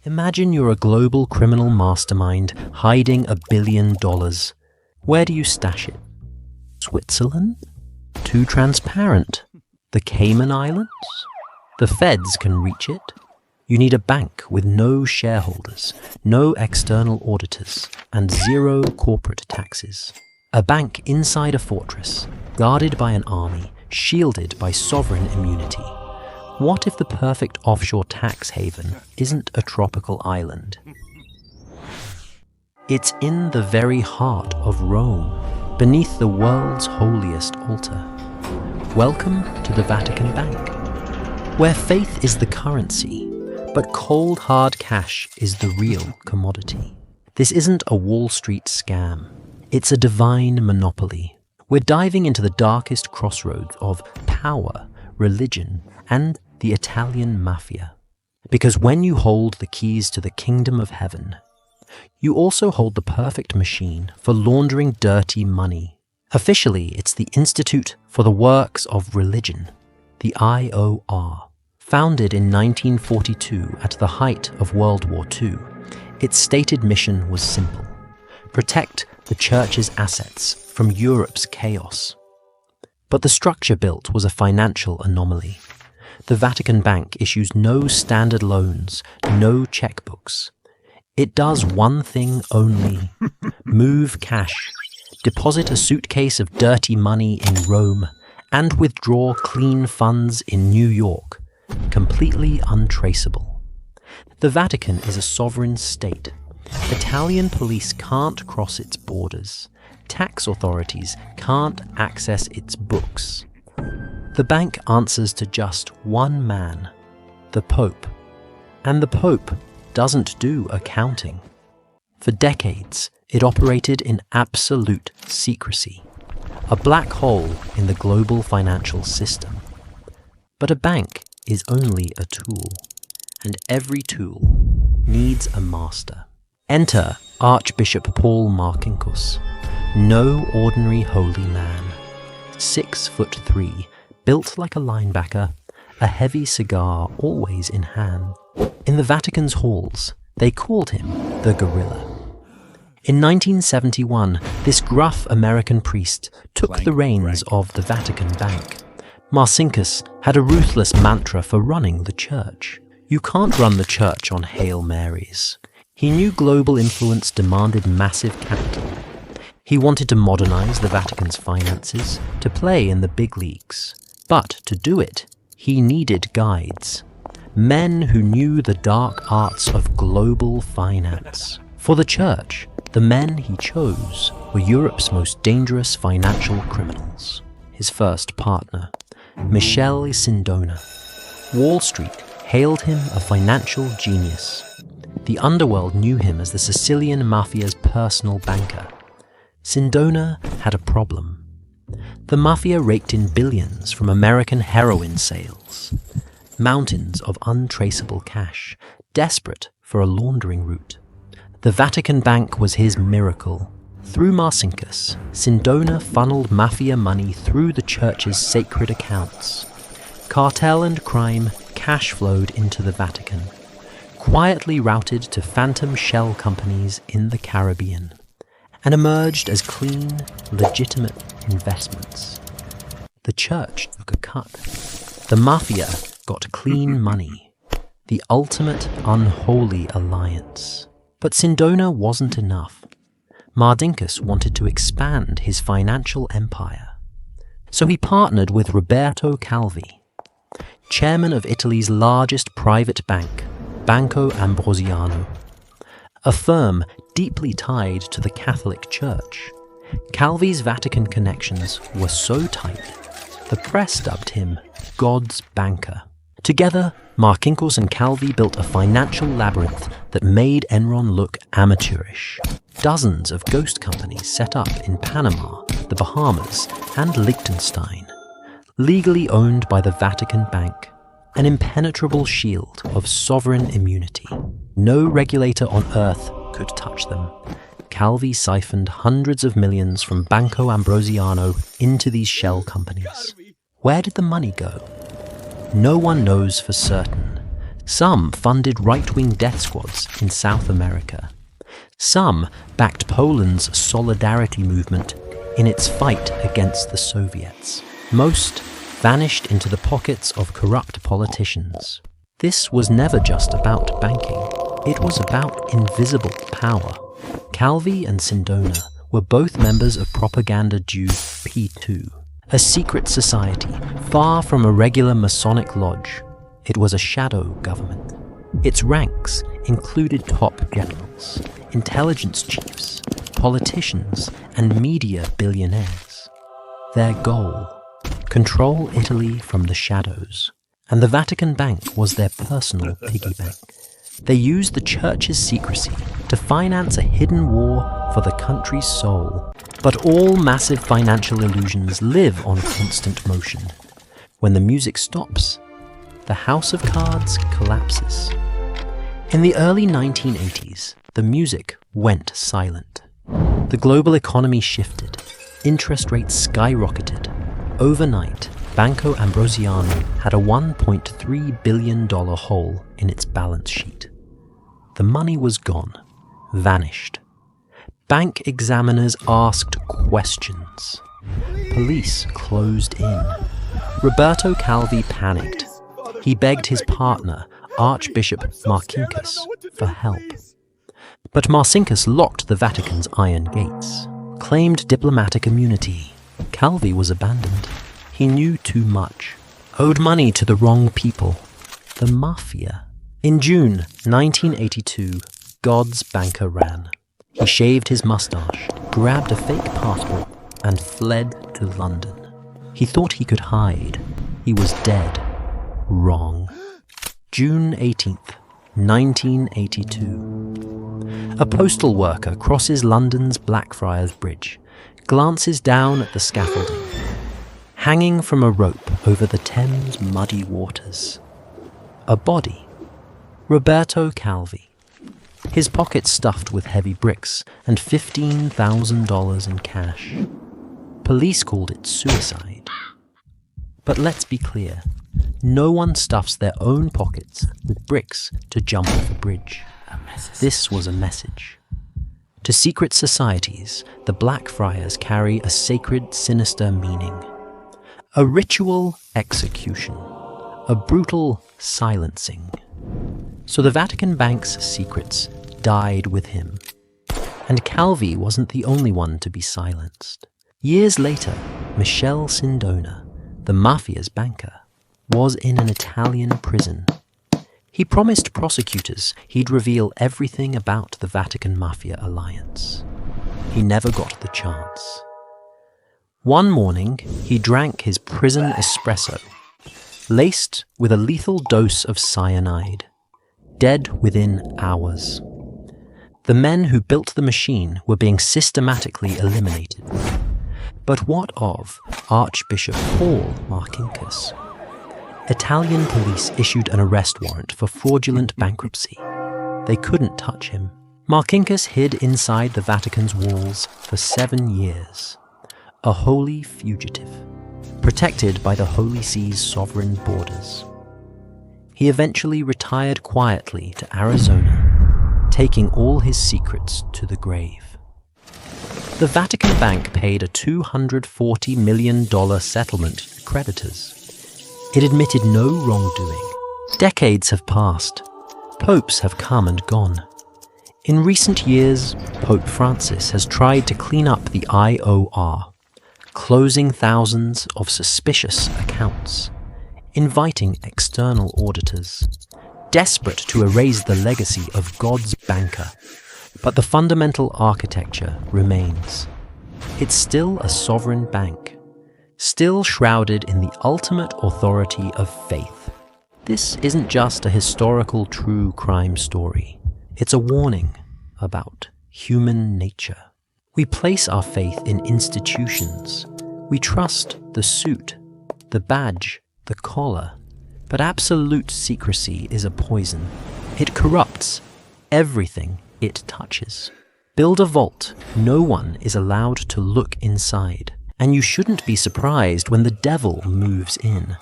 Imagine you're a global criminal mastermind hiding $1 billion. Where do you stash it? Switzerland? Too transparent. The Cayman Islands? The feds can reach it. You need a bank with no shareholders, no external auditors, and 0 corporate taxes. A bank inside a fortress, guarded by an army, shielded by sovereign immunity. What if the perfect offshore tax haven isn't a tropical island? It's in the very heart of Rome, beneath the world's holiest altar. Welcome to the Vatican Bank, where faith is the currency, but cold hard cash is the real commodity. This isn't a Wall Street scam. It's a divine monopoly. We're diving into the darkest crossroads of power, religion, and the Italian Mafia. Because when you hold the keys to the kingdom of heaven, you also hold the perfect machine for laundering dirty money. Officially, it's the Institute for the Works of Religion, the IOR. Founded in 1942 at the height of World War II, its stated mission was simple: protect the Church's assets from Europe's chaos. But the structure built was a financial anomaly. The Vatican Bank issues no standard loans, no checkbooks. It does one thing only: move cash, deposit a suitcase of dirty money in Rome, and withdraw clean funds in New York, completely untraceable. The Vatican is a sovereign state. Italian police can't cross its borders. Tax authorities can't access its books. The bank answers to just one man, the Pope. And the Pope doesn't do accounting. For decades, it operated in absolute secrecy, a black hole in the global financial system. But a bank is only a tool, and every tool needs a master. Enter Archbishop Paul Marcinkus, no ordinary holy man. 6'3", built like a linebacker, a heavy cigar always in hand. In the Vatican's halls, they called him the Gorilla. In 1971, this gruff American priest took the reins of the Vatican Bank. Marcinkus had a ruthless mantra for running the church. You can't run the church on Hail Marys. He knew global influence demanded massive capital. He wanted to modernize the Vatican's finances, to play in the big leagues. But to do it, he needed guides. Men who knew the dark arts of global finance. For the church, the men he chose were Europe's most dangerous financial criminals. His first partner, Michele Sindona. Wall Street hailed him a financial genius. The underworld knew him as the Sicilian Mafia's personal banker. Sindona had a problem. The Mafia raked in billions from American heroin sales. Mountains of untraceable cash, desperate for a laundering route. The Vatican Bank was his miracle. Through Marcinkus, Sindona funneled Mafia money through the church's sacred accounts. Cartel and crime cash flowed into the Vatican, quietly routed to phantom shell companies in the Caribbean, and emerged as clean, legitimate investments. The church took a cut. The Mafia got clean money, the ultimate unholy alliance. But Sindona wasn't enough. Marcinkus wanted to expand his financial empire. So he partnered with Roberto Calvi, chairman of Italy's largest private bank, Banco Ambrosiano, a firm deeply tied to the Catholic Church. Calvi's Vatican connections were so tight, the press dubbed him God's banker. Together, Marcinkus and Calvi built a financial labyrinth that made Enron look amateurish. Dozens of ghost companies set up in Panama, the Bahamas, and Liechtenstein, legally owned by the Vatican Bank, an impenetrable shield of sovereign immunity. No regulator on earth could touch them. Calvi siphoned hundreds of millions from Banco Ambrosiano into these shell companies. Where did the money go? No one knows for certain. Some funded right-wing death squads in South America. Some backed Poland's solidarity movement in its fight against the Soviets. Most vanished into the pockets of corrupt politicians. This was never just about banking. It was about invisible power. Calvi and Sindona were both members of propaganda Jew P2, a secret society far from a regular Masonic lodge. It was a shadow government. Its ranks included top generals, intelligence chiefs, politicians, and media billionaires. Their goal: control Italy from the shadows. And the Vatican Bank was their personal piggy bank. They used the church's secrecy to finance a hidden war for the country's soul. But all massive financial illusions live on constant motion. When the music stops, the house of cards collapses. In the early 1980s, the music went silent. The global economy shifted. Interest rates skyrocketed. Overnight, Banco Ambrosiano had a $1.3 billion hole in its balance sheet. The money was gone, vanished. Bank examiners asked questions. Police closed in. Roberto Calvi panicked. He begged his partner, Archbishop Marcinkus, for help. But Marcinkus locked the Vatican's iron gates, claimed diplomatic immunity. Calvi was abandoned. He knew too much, owed money to the wrong people, the Mafia. In June 1982, God's banker ran. He shaved his mustache, grabbed a fake passport, and fled to London. He thought he could hide. He was dead. Wrong. June 18th, 1982. A postal worker crosses London's Blackfriars Bridge, glances down at the scaffolding, hanging from a rope over the Thames' muddy waters. A body. Roberto Calvi. His pockets stuffed with heavy bricks and $15,000 in cash. Police called it suicide. But let's be clear, no one stuffs their own pockets with bricks to jump off a bridge. This was a message. To secret societies, the Blackfriars carry a sacred, sinister meaning. A ritual execution. A brutal silencing. So the Vatican Bank's secrets died with him. And Calvi wasn't the only one to be silenced. Years later, Michele Sindona, the Mafia's banker, was in an Italian prison. He promised prosecutors he'd reveal everything about the Vatican Mafia alliance. He never got the chance. One morning, he drank his prison espresso, laced with a lethal dose of cyanide, dead within hours. The men who built the machine were being systematically eliminated. But what of Archbishop Paul Marcinkus? Italian police issued an arrest warrant for fraudulent bankruptcy. They couldn't touch him. Marcinkus hid inside the Vatican's walls for 7 years, a holy fugitive, protected by the Holy See's sovereign borders. He eventually retired quietly to Arizona, taking all his secrets to the grave. The Vatican Bank paid a $240 million settlement to creditors. It admitted no wrongdoing. Decades have passed. Popes have come and gone. In recent years, Pope Francis has tried to clean up the IOR, closing thousands of suspicious accounts, inviting external auditors, desperate to erase the legacy of God's banker. But the fundamental architecture remains. It's still a sovereign bank, still shrouded in the ultimate authority of faith. This isn't just a historical true crime story. It's a warning about human nature. We place our faith in institutions. We trust the suit, the badge, the collar. But absolute secrecy is a poison. It corrupts everything it touches. Build a vault no one is allowed to look inside. And you shouldn't be surprised when the devil moves in.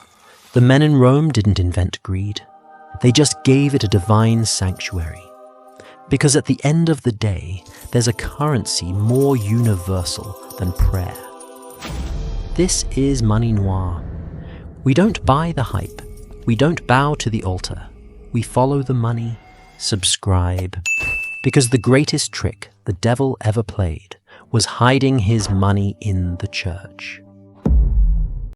The men in Rome didn't invent greed. They just gave it a divine sanctuary. Because at the end of the day, there's a currency more universal than prayer. This is money noir. We don't buy the hype. We don't bow to the altar. We follow the money, subscribe. Because the greatest trick the devil ever played was hiding his money in the church.